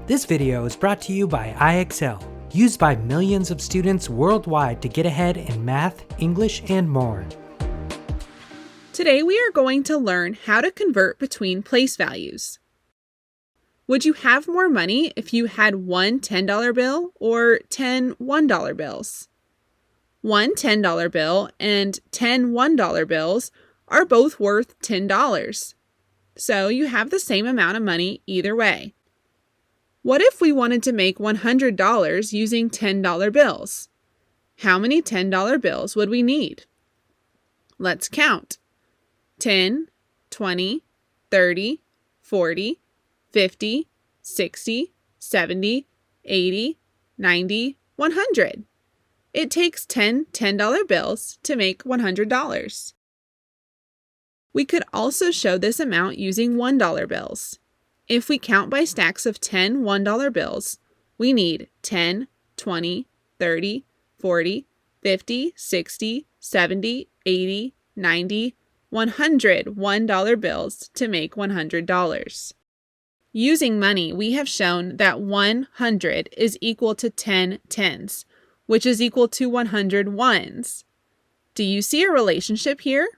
This video is brought to you by IXL, used by millions of students worldwide to get ahead in math, English, and more. Today we are going to learn how to convert between place values. Would you have more money if you had one $10 bill or 10 $1 bills? One $10 bill and 10 $1 bills are both worth $10. So you have the same amount of money either way. What if we wanted to make $100 using $10 bills? How many $10 bills would we need? Let's count. 10, 20, 30, 40, 50, 60, 70, 80, 90, 100. It takes 10 $10 bills to make $100. We could also show this amount using $1 bills. If we count by stacks of 10 $1 bills, we need 10, 20, 30, 40, 50, 60, 70, 80, 90, 100 $1 bills to make $100. Using money, we have shown that 100 is equal to 10 tens, which is equal to 100 ones. Do you see a relationship here?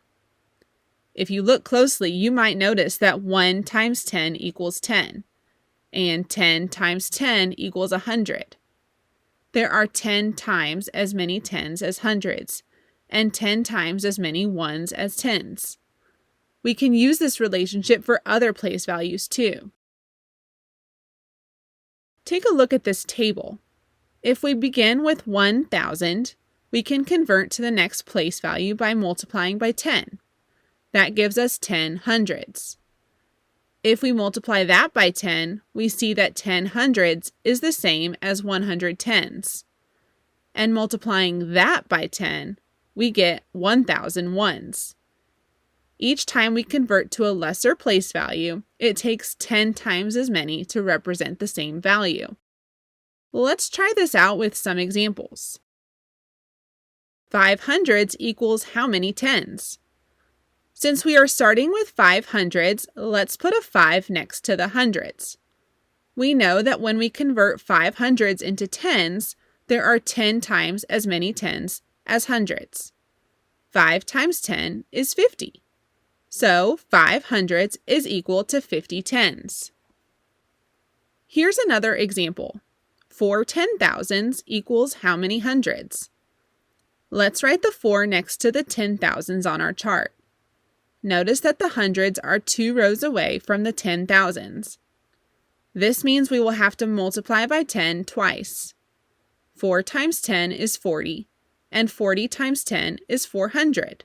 If you look closely, you might notice that 1 times 10 equals 10, and 10 times 10 equals 100. There are 10 times as many tens as hundreds, and 10 times as many ones as tens. We can use this relationship for other place values too. Take a look at this table. If we begin with 1,000, we can convert to the next place value by multiplying by 10. That gives us 10 hundreds. If we multiply that by 10, we see that 10 hundreds is the same as 100 tens. And multiplying that by 10, we get 1,000 ones. Each time we convert to a lesser place value, it takes 10 times as many to represent the same value. Let's try this out with some examples. 5 hundreds equals how many tens? Since we are starting with 5 hundreds, let's put a 5 next to the hundreds. We know that when we convert 5 hundreds into tens, there are 10 times as many tens as hundreds. 5 times 10 is 50. So 5 hundreds is equal to 50 tens. Here's another example. 4 10,000s equals how many hundreds? Let's write the 4 next to the 10,000s on our chart. Notice that the hundreds are 2 rows away from the 10,000s. This means we will have to multiply by 10 twice. 4 times 10 is 40, and 40 times 10 is 400.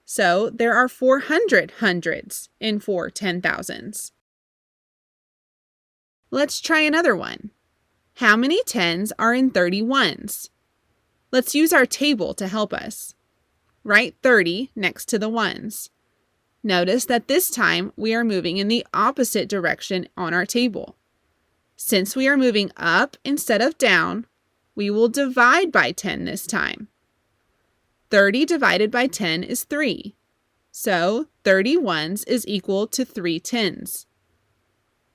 So there are 400 hundreds in 4 10,000s. Let's try another one. How many tens are in 31s? Let's use our table to help us. Write 30 next to the ones. Notice that this time we are moving in the opposite direction on our table. Since we are moving up instead of down, we will divide by 10 this time. 30 divided by 10 is 3. So 30 ones is equal to 3 tens.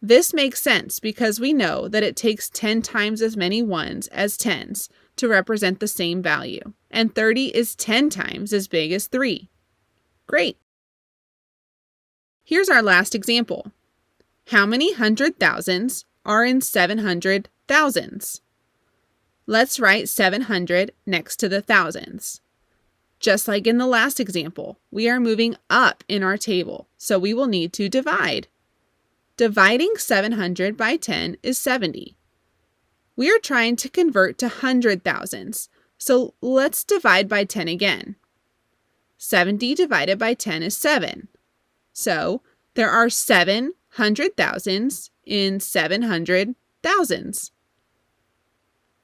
This makes sense because we know that it takes 10 times as many ones as tens to represent the same value, and 30 is 10 times as big as 3. Great! Here's our last example. How many 100,000s are in 700,000s? Let's write 700 next to the thousands. Just like in the last example, we are moving up in our table, so we will need to divide. Dividing 700 by 10 is 70. We are trying to convert to 100,000s, so let's divide by 10 again. 70 divided by 10 is 7. So there are 700,000s in 700,000s.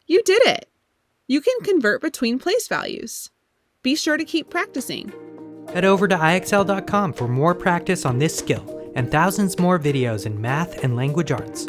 You did it! You can convert between place values. Be sure to keep practicing. Head over to IXL.com for more practice on this skill and thousands more videos in math and language arts.